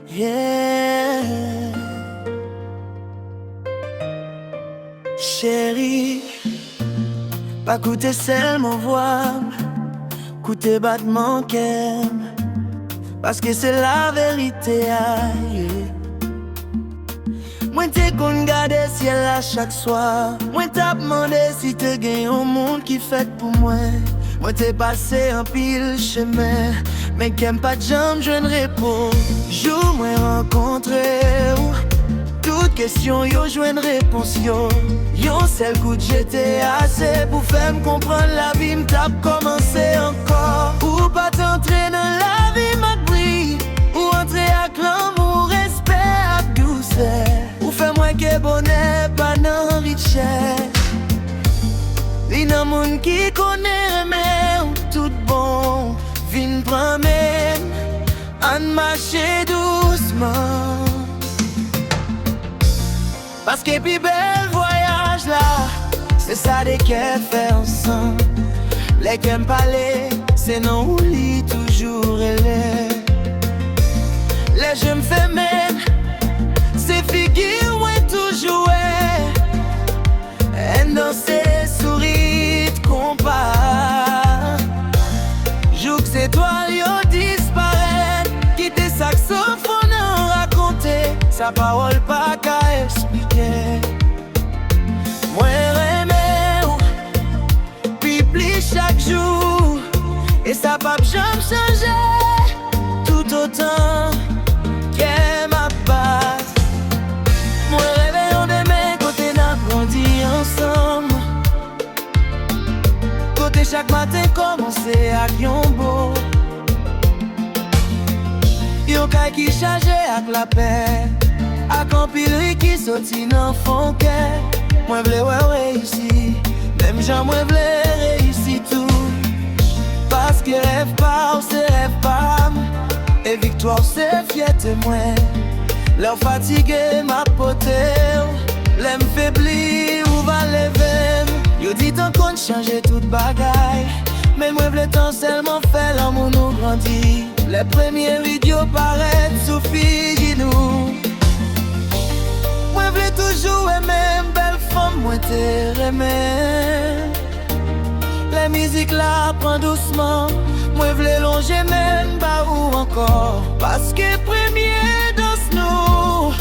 Yeah. Chérie, pas coûter seulement voix, coûter battement qu'aime, parce que c'est la vérité. Aïe. Moi t'es qu'on garde ciel à chaque soir. Moi t'as demandé si te gagne un monde qui fait pour moi. Moi t'es passé un pile chemin, mais qu'aime pas de jambes, je ne réponds. Jour moi rencontré toute question yo joue une réponse yo. Yo seul coup de j'étais assez pour faire me comprendre la vie m't'a commencé encore. Ou pas t'entrer dans la vie m'a brille, ou entrer à l'amour, respect à douceur. Ou fais-moi que bonheur pas dans richesse. Li nan moun qui connaît mais tout bon. Vin promène, an marcher doucement. Parce que plus bel voyage là, c'est ça des qu'elle fait ensemble. Les qu'aiment parler, c'est non ou lit toujours elle. Les je me fais même, c'est figure ouais toujours. Elle danser, sourit, compas. Joue que c'est toi, yo disparaît. Quitter saxophone en raconter. Sa parole pas qu'à expliquer. Moi remets ou pipli chaque jour. Et ça pas jamais changer. Tout autant qu'elle ma base. Moi rêve on demain côté n'a grandi ensemble. Côté chaque matin commencer à Yombo. Yon kay qui charge avec la paix. A campil qui sorti nan fond cœur. Moi vle réussir, même j'en moi vle réussir tout. Parce que rêve pas ou c'est rêve pas. Et victoire c'est fierté moi. Leur fatigué ma poté. L'aime faibli ou va lever. Yo dit tant qu'on change toute bagaille. Mais moi vle tant seulement fait l'amour nous grandit. Les premiers vidéos paraissent sous figi nous. Moi vle toujours aimer belle femme, moi t'es remè. La musique là prend doucement. Moi vle longer même bas ou encore. Parce que premier danse nous.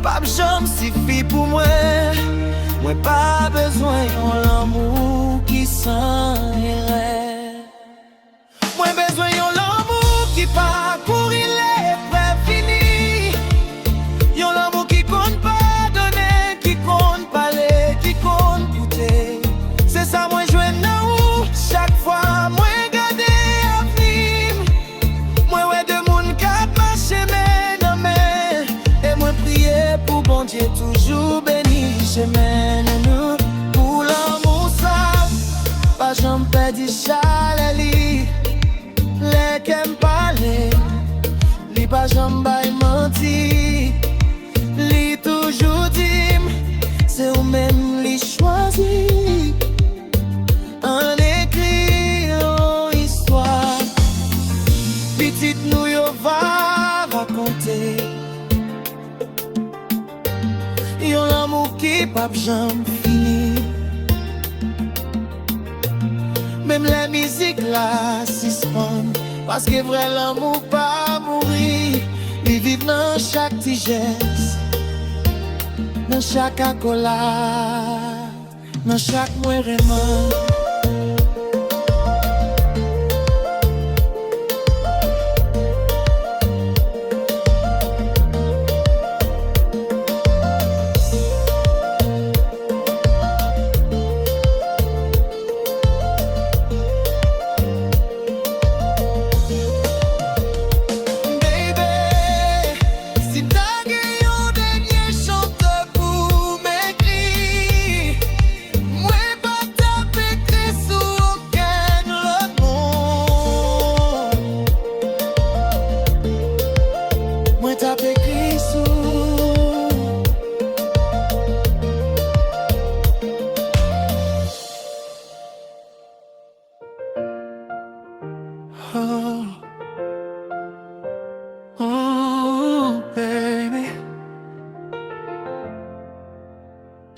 Pas jambe suffit pour moi. Moi pas besoin d'un l'amour qui s'en irait. Moi besoin d'un l'amour qui part courir les prêts finis. Yon l'amour qui compte pas donner, qui compte parler, qui compte goûter. C'est ça moi jouer nan ou chaque fois moi garder avenir. Moi ouais de moun kap marche men nan men. Et moi prier pour bon Dieu toujours béni chemin nous. Pour l'amour ça, pas j'en perdi chalali. Les qu'aiment parler, li pas j'en baille menti. Li toujours dit, c'est ou même li choisi. En écrit une histoire, petite nous yo va raconter. Yon l'amour qui pas jamais fini. Même la musique là suspend. Parce que vrai l'amour pas mourir. Il vit dans chaque petit geste, dans chaque accolade, dans chaque mouvement.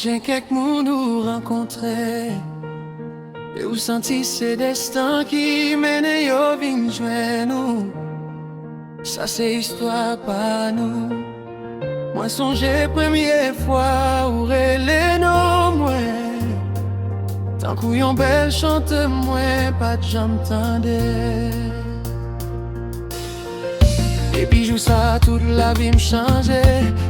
J'ai quelques mots nous rencontrer et où senti ces destins qui mènent yo vin joindre nous. Ça c'est histoire pas nous. Moi songeais première fois où les noms moi. Tant qu'on yon belle chante moi pas de jambe tendait. Et puis joue ça toute la vie m'changer.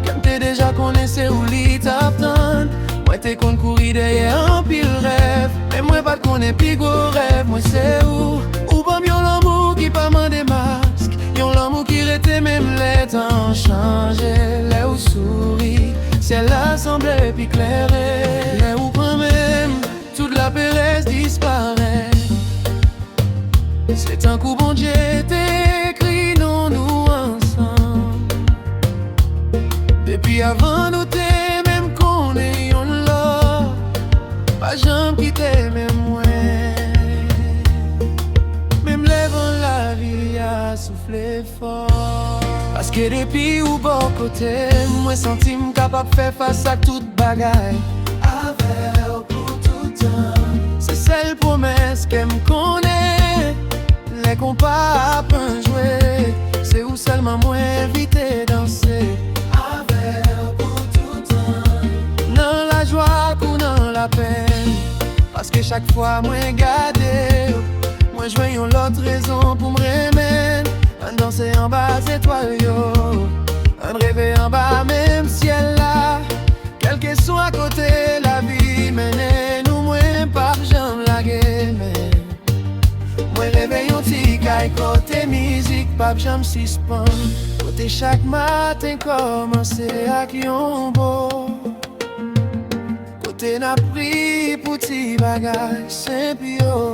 Comme t'es déjà connaissé ou lit t'attendre. Moi t'es qu'on courir derrière un pile rêve. Mais moi pas connais plus gros rêve. Moi c'est où pas yon l'amour qui pas m'en des masques. Yon l'amour qui rete même les temps changé. Les ou souris, c'est l'assemblée puis clairé. Les ou quand même, toute la péresse disparaît. C'est un coup bon Dieu t'écrit non nous ensemble. Depuis avant nous t'es même qu'on est on là. Pas jamais quitté même moi. Même lèvant la vie a soufflé fort. Parce que depuis ou bon côté, moi senti m'capable faire face à toute bagaille. Avec pour tout temps. C'est celle promesse qu'elle me connaît. Les compas à peine jouer. C'est où seulement moi invité danser. Avec pour tout temps. Dans la joie ou dans la peine. Parce que chaque fois moi gardé. Moi je vois une autre raison pour me remettre. Un danser en bas étoile yo. Un rêver en bas même ciel là. Quel que soit à côté la vie mène nous moins par j'en la game. Moi réveille un petit caille côté musique pas j'en suspend. Côté chaque matin commencer avec yon beau. Côté n'a pris pour petit bagage simple yo.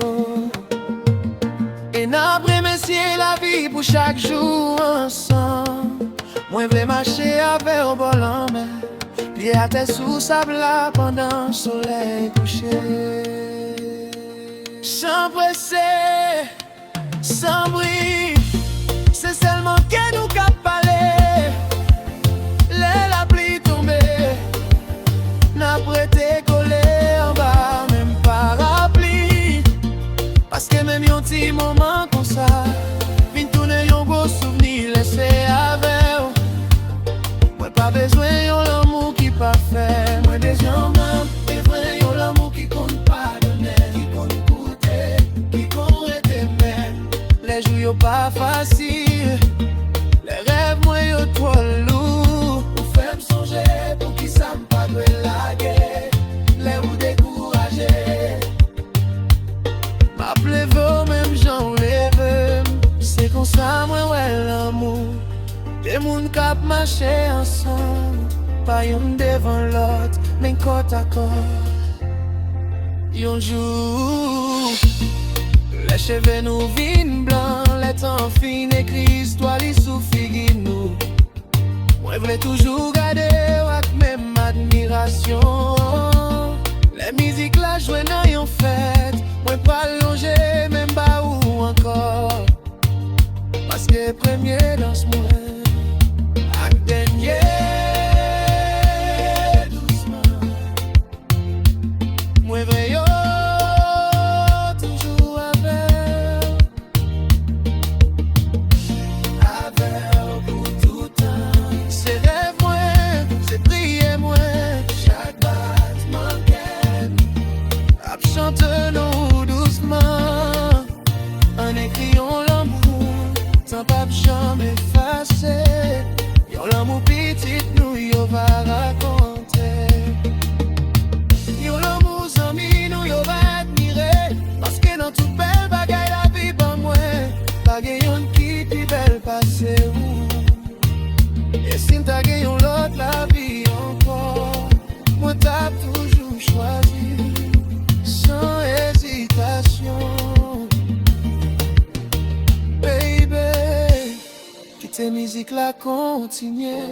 Et n'a messieurs la vie pour chaque jour ensemble. Moi v'lais marcher avec au bol en mer. Pied à terre sous sable là pendant le soleil couché. Sans presser, sans bruit. C'est seulement que nous cap parler. La pluie tombée. N'a prêté collé en bas même parapluie. Parce que même yon petit moment comme ça vin tourner yon gros souvenir laissé avec. Moi pas besoin yon l'amour qui pas fait. Moi des gens même et vrai yon l'amour qui compte pardonner. Qui compte coûter, qui compte être même. Les jours yon pas facile. Les rêves moi yon trop lourd. Ou fait me songer pour qui ça m'pas doué la guerre. Les ou découragé. M'appelez vous même j'en rêve. C'est comme ça moi ouais l'amour. Des moun kap marcher ensemble. Pas yon devant l'autre, mais côte à côte. Yon jour, les cheveux nous vin blancs. Les temps fin écrit histoire li sous figi nous. Moi v'lais toujours garder avec même admiration. Les musiques la jouer dans yon fête. Moi pas longer même pas ou encore. Parce que premier danse moi. Dernier doucement. Moi vrai yo toujours avec pour tout temps. C'est rêve moi, c'est prier moi. Chaque battement qu'elle ap chante nous doucement. En écriant l'amour, sans pas jamais effacer. Yon l'amour petit nous yo va raconter. Yon l'amour zami nous yo va admirer. Parce que dans toute belle bagaille la vie pas moi. Pas yon qui pi belle passé ou. Et si t'as yon l'autre la vie encore. Moi t'as toujours choisi. Sans hésitation. Baby, quitte musique la continuer.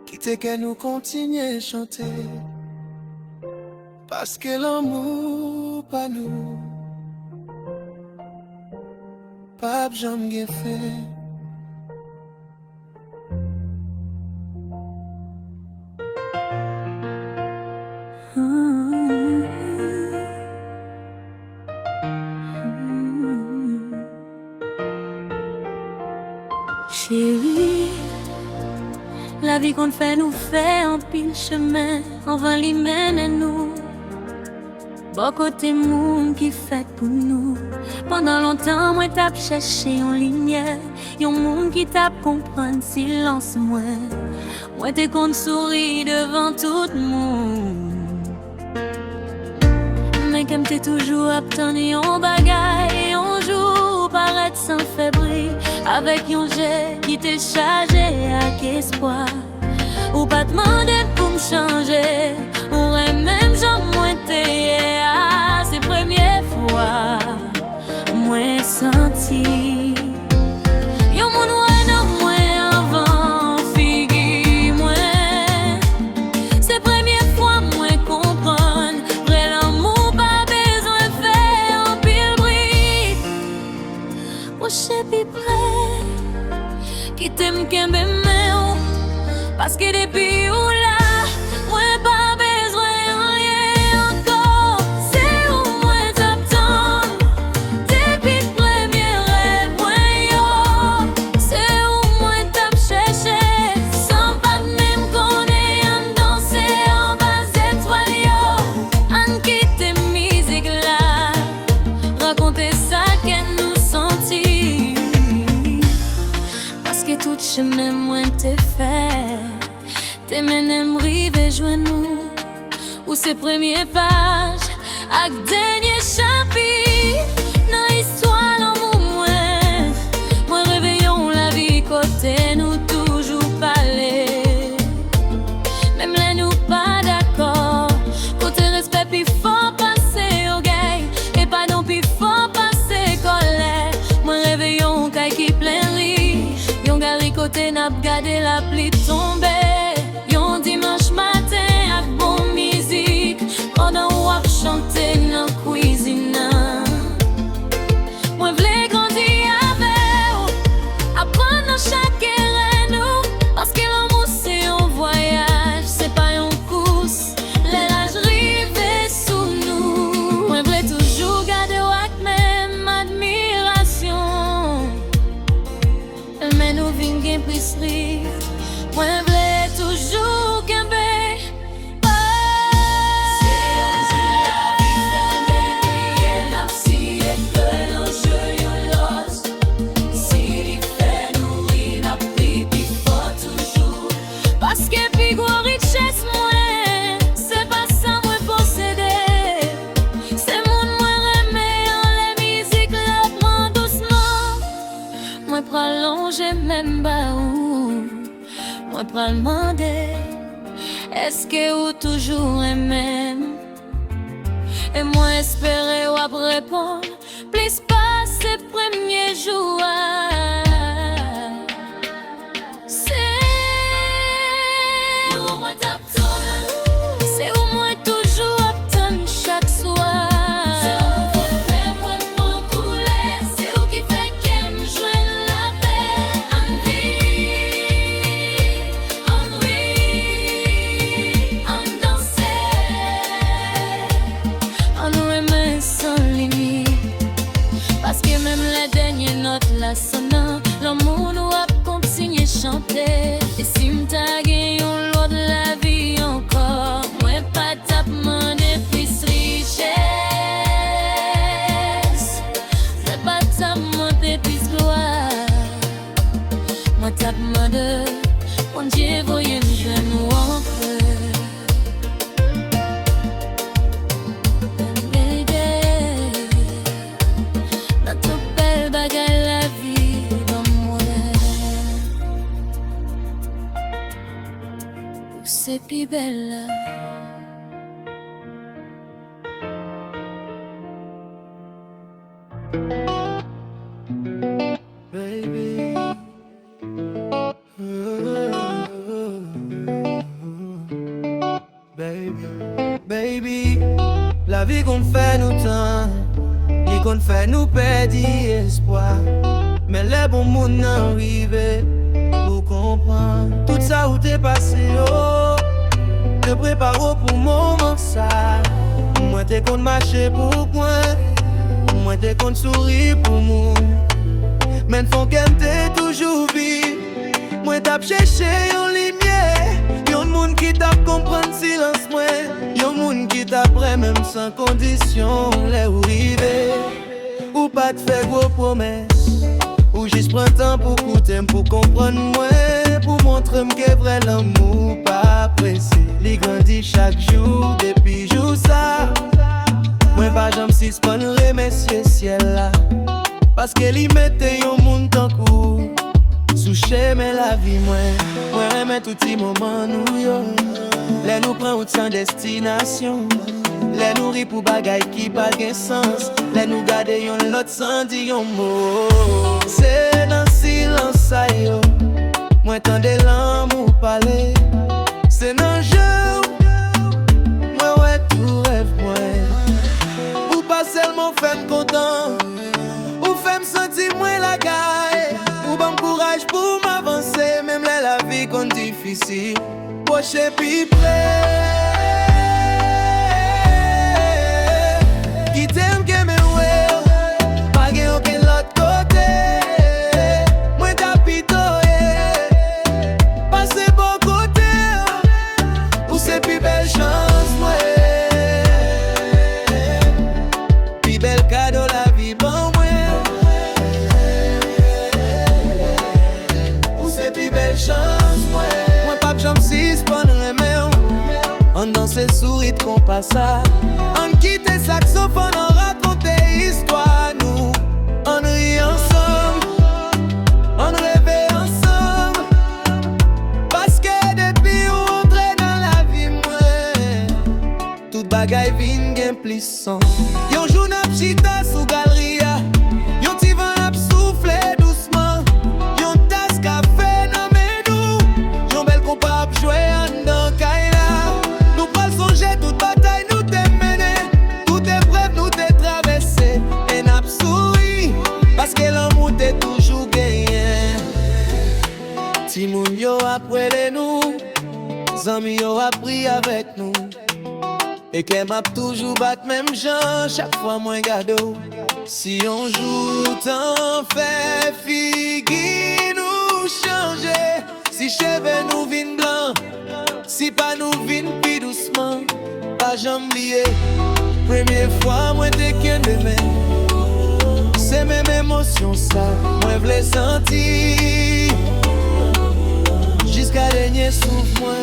Quitte que nous continuer chanter. Parce que l'amour pas nous. Pas j'aime fait. Chérie, la vie qu'on fait nous fait en pile chemin, en vain li mène nous. Bon côté monde qui fait pour nous. Pendant longtemps, moi t'ap cherché en lumière, yon monde qui t'a comprendre silence moi. Moi t'es qu'on sourit devant tout le monde. Mais comme t'es toujours attendre yon bagaille, un jour paraître sans fébrile, avec yon jet qui t'est chargé avec espoir. Ou pas demander pour me changer, ou même j'en moins t'es à ces premières fois. Moi senti yon moun wè nan moi avant figi moi. C'est première fois moi comprendre vrai l'amour pas besoin faire en pile bruit. Proche pi près qui t'aime kembe men, parce que depuis ou là moi pas besoin rien encore. C'est où moi t'attends depuis premier rêve moi yo. C'est où moi t'ap cherché sans pas même connaître danser en bas étoiles yo. En quitte musique là, raconter ça qu'elle nous sentit, parce que tout chemin moi t'es fait. T'es menem rive joindre nous, ou ces premières pages, ak dernier chapitre, dans l'histoire l'amour moi réveillons la vie côté nous toujours parler. Même là nous pas d'accord, côté respect puis faut passer au gay, et pas non puis faut passer colère. Moi réveillons kay qui plein lit, yon gari côté n'a gardé la pluie tomber. Dimanche matin avec bon musique, pendant wap chanter dans cuisine. Moi v'lais grandir avec ou, apprendre dans chaque erreur, parce que l'amour c'est un voyage, c'est pas une course. Les l'âge rive sous nous. Moi v'lais toujours garder wak même admiration, mais nous vin gen prisri. Moi v'lais toujours même bas où moi pral demander est-ce que ou toujours est même, et moi espérer ou ap répondre plus pas ces premiers jours. C'est où moi t'attends, c'est où moi toujours attendre chaque soir. L'amour nous a continué chanter, et si m'ta gen yon lot de la vie encore, moi pas tap demandé plus richesse, moi pas tap demandé plus gloire. Moi tap demandé bon Dieu voyez nous en feu. C'est plus belle. Baby, baby, la vie qu'on fait nous tant, et qu'on fait nous perdre espoir. Mais les bons monde n'arrivent pour comprendre tout ça où t'es passé, oh. Te prépare pour moment ça. Moi t'es qu'on marcher pour moi, moi t'es qu'on sourit pour moi. Mais faut qu'elle t'ait toujours vie. Moi tap cherché yon lumière, yon moun qui tap comprendre silence moi, yon moun qui tap prêt même sans condition. Les ou rive, ou pas te faire gros promesses, ou juste prends temps pour coûter, pour comprendre moi, pour montrer que vrai l'amour pas pressé. Li grandit chaque jour depuis jour ça. Moi pas j'aime si s'pon remercier ciel là, parce que li mette yon moun tan kou sous chemin la vie moi remet tout petit moment nous yo. Les nous prend route sans destination, les nous ri pour bagay qui pas gen sens, les nous gade yon lot sans dire yon mot. C'est dans silence ça yo, moi tande l'amour parler. C'est dans jeu, moi ouais tout rêve moi. Ou pas seulement femme content, ou femme sentir moi la gaille, ou bon courage pour m'avancer, même la vie qu'on difficile. Proche puis près, qui t'aime que me ouais, pas gen aucun l'autre côté. Moi t'apitoyer, passer bon côté, ou c'est plus belle chance moi. Plus belle cadeau la vie bon moi, ou c'est plus belle chance moi. Moi pas j'aime si s'pon remet, on danse sourit qu'on passe ça, on quitte saxophone, on raconte histoire nous, on rit ensemble, on rêve ensemble, parce que depuis on entre dans la vie moi, toute bagaille vin gen plus son. Yon jou nap chita sou galeria, yon ti van ap souffle doucement, yon tas café nan men nou, yon bel kompa ap jwe an dan kayla. Nou pral songe toute bataille nous te mené, toute épreuve nous te traversé, et nap souri, parce que l'amour te toujours gagné. Ti moun yo aprele nou, zami yo appris avec nous, et qu'elle m'a toujours bat même gens chaque fois moins gado. Si on joue t'en fait figi nous changer, si cheveux nous vin blanc, si pas nous vin plus doucement, pas jamais lié. Première fois moi t'es qu'un demain, c'est même émotion ça, moi v'lais sentir, jusqu'à dernier souffle moi.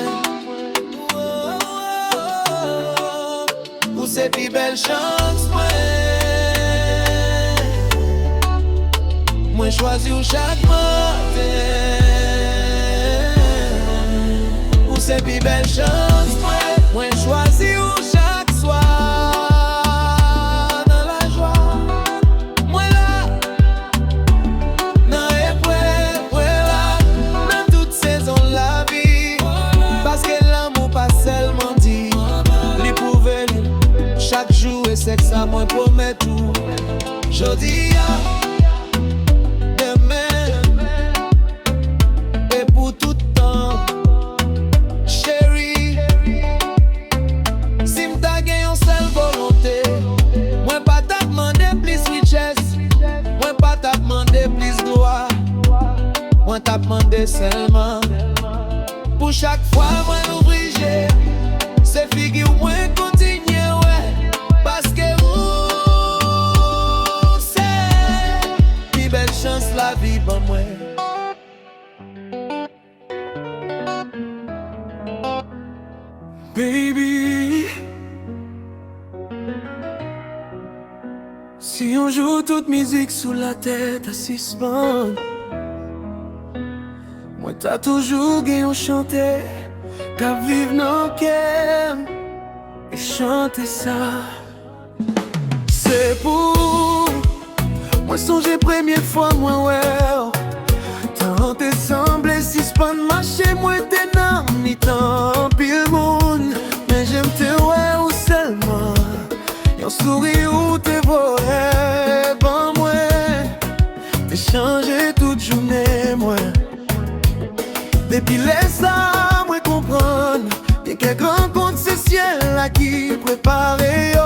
C'est plus belle chance moi, moi choisi ou chaque matin, ou c'est plus belle chance moi choisi ou chaque soir, dans la joie, moi là, dans l'épreuve, là, dans toute saison de la vie, parce que l'amour pas seulement dit, lui prouver chaque jour et c'est que ça moi promet tout. Jodi demain et pour tout temps, chérie. Si m'ta gen yon seule volonté, moi pas t'a demander plus richesse, moi pas t'a demander plus gloire, moi t'a demander seulement pour chaque fois moi l'ouvrir, c'est figure moi continuer. Parce que vous, c'est plus belle chance la vie pour moi. Baby, si on joue toute musique sous la tête à suspendre, moi t'as toujours gagné chanter, qu'à vivre nos cœurs et chanter ça. C'est pour moi songer première fois moi ouais, tant te semblé si s'pan marcher moi t'es nan ni tant pile monde, mais j'aime te ouais ou seulement yon sourire ou te voix bon moi t'es changé toute journée moi, depuis les ça moi comprendre bien qu'un grand compte c'est ciel là qui prépare yo.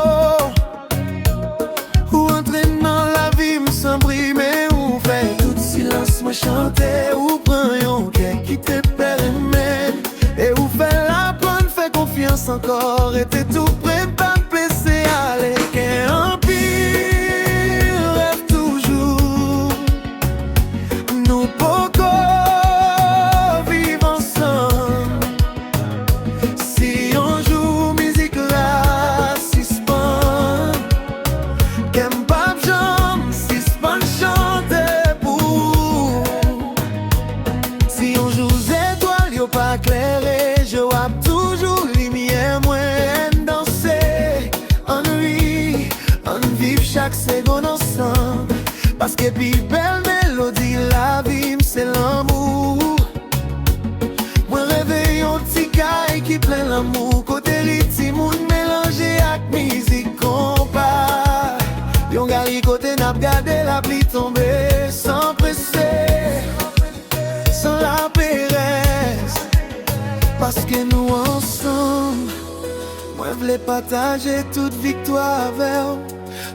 Dans la vie me semble mais ou fait tout silence moi chanter ou prend yon quelqu'un corps était tout prêt pas me laisser aller. Qu'un pire rêve toujours, nous pouvons vivre ensemble. Si on joue musique là, suspend, qu'aime pas jambe, suspend chanter pour. Si on joue étoile, yo pas clairé, je vois toujours lumière, moi danser. Ennui, on vive chaque seconde ensemble. Parce que puis belle mélodie, la vie, c'est l'amour. Moi réveille un petit caille qui plein l'amour. Côté rythme, moun mélangé avec musique compas. Yon gari côté n'a gardé la pluie tomber sans presser, sans la péresse. Parce que nous ensemble, moi v'lais partager toute victoire avec vous.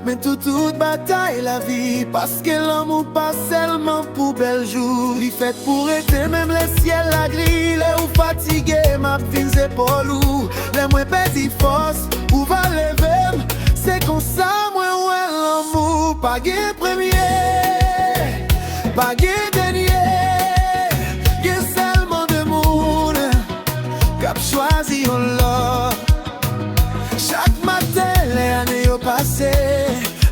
Mais toute bataille la vie. Parce que l'amour pas seulement pour bel jour. Il fait pour être même le ciel la grille. Les ou fatigué, ma fin épaules ou les moins petit force, ou va lever. C'est comme ça, moi ouais l'amour. Pas gain premier, pas gain dernier. Gain seulement de monde cap choisi on l'a. Chaque matin, les années au passé,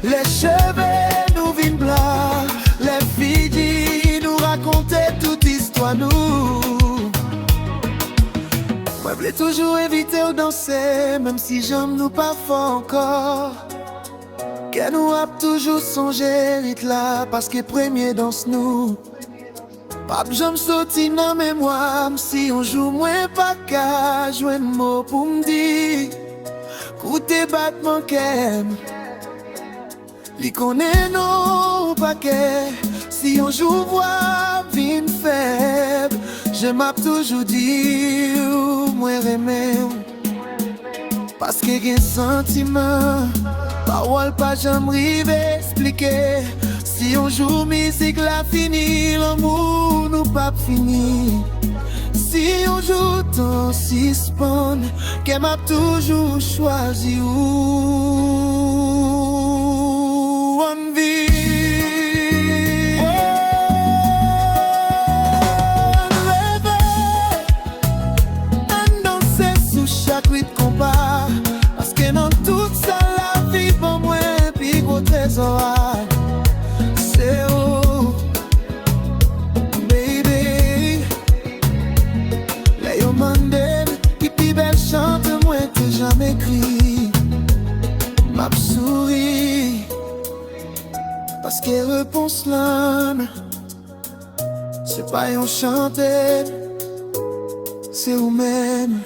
les cheveux nous viennent blancs. Les filles nous racontaient toute histoire nous. Moi je voulais toujours éviter de danser, même si j'aime nous pas fort encore. Qu'elle nous a toujours songé vite là, parce que premier danse nous. Pas j'aime sauter dans mémoire, si on joue moins pas qu'à jouer un mot pour me dire. Côté battement qu'aime, li connaît nos paquets. Si on joue voix vine faible, je m'ap toujours dit moi aimer. Parce que gen sentiment, parole pas jamais rive expliquer. Si on joue musique la fini, l'amour nous pas fini. Si on joue ton suspend, qu'elle m'a toujours choisi où on vit. On rêve, on danse sous chaque rythme qu'on part. Parce que dans toute ça la vie pour moi, puis gros trésor. C'est où, baby. Les hommes qui plus belle chante, moi que jamais crie. M'a souris, parce que réponse l'âme, c'est pas un chanter, c'est vous-même.